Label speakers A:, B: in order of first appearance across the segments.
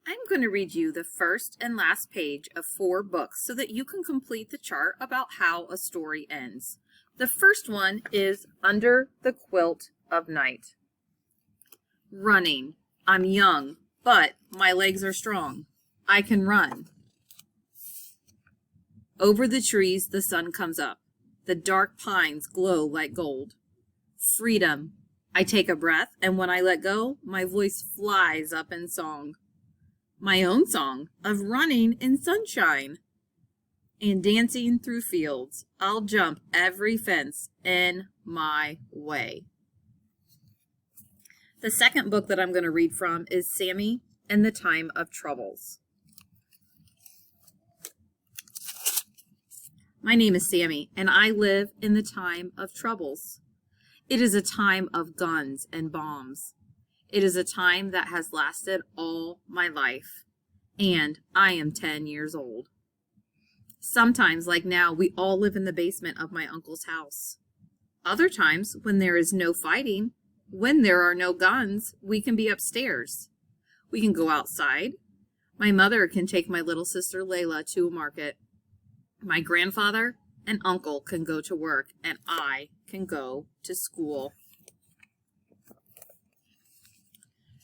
A: I'm going to read you the first and last page of 4 books so that you can complete the chart about how a story ends. The first one is Under the Quilt of Night. Running. I'm young, but my legs are strong. I can run. Over the trees the sun comes up. The dark pines glow like gold. Freedom. I take a breath, and when I let go, my voice flies up in song. My own song of running in sunshine and dancing through fields. I'll jump every fence in my way. The second book that I'm going to read from is Sammy and the Time of Troubles. My name is Sammy, and I live in the time of troubles. It is a time of guns and bombs. It is a time that has lasted all my life, and I am 10 years old. Sometimes, like now, we all live in the basement of my uncle's house. Other times, when there is no fighting, when there are no guns, we can be upstairs. We can go outside. My mother can take my little sister Layla to a market. My grandfather and uncle can go to work, and I can go to school.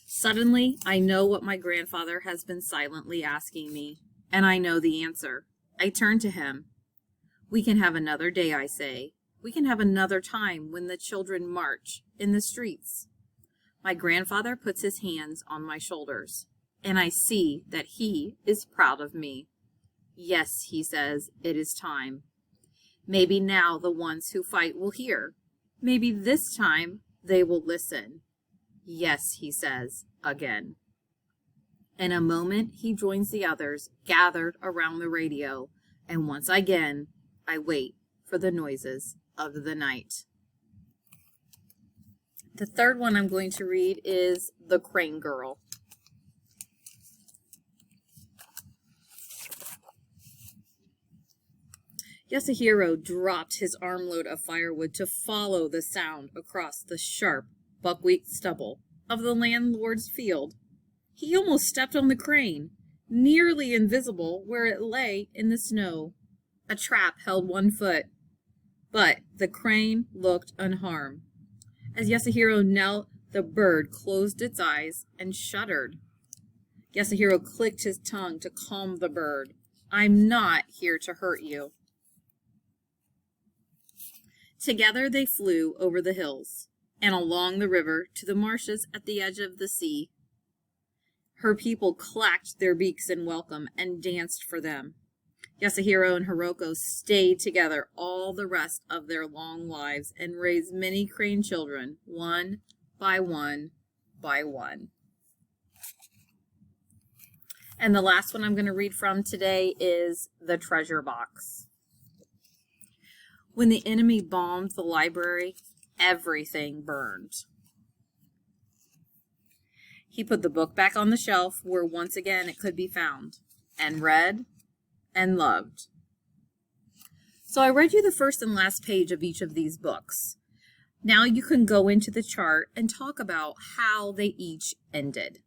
A: Suddenly, I know what my grandfather has been silently asking me, and I know the answer. I turn to him. We can have another day, I say. We can have another time when the children march in the streets. My grandfather puts his hands on my shoulders, and I see that he is proud of me. Yes, he says, it is time. Maybe now the ones who fight will hear. Maybe this time they will listen. Yes, he says, again. In a moment, he joins the others gathered around the radio, and once again, I wait for the noises of the night. The third one I'm going to read is The Crane Girl. Yasuhiro dropped his armload of firewood to follow the sound across the sharp buckwheat stubble of the landlord's field. He almost stepped on the crane, nearly invisible where it lay in the snow. A trap held one foot, but the crane looked unharmed. As Yasuhiro knelt, the bird closed its eyes and shuddered. Yasuhiro clicked his tongue to calm the bird. I'm not here to hurt you. Together they flew over the hills and along the river to the marshes at the edge of the sea. Her people clacked their beaks in welcome and danced for them. Yasuhiro and Hiroko stayed together all the rest of their long lives and raised many crane children, one by one by one. And the last one I'm going to read from today is The Treasure Box. When the enemy bombed the library, everything burned. He put the book back on the shelf where once again it could be found, and read and loved. So I read you the first and last page of each of these books. Now you can go into the chart and talk about how they each ended.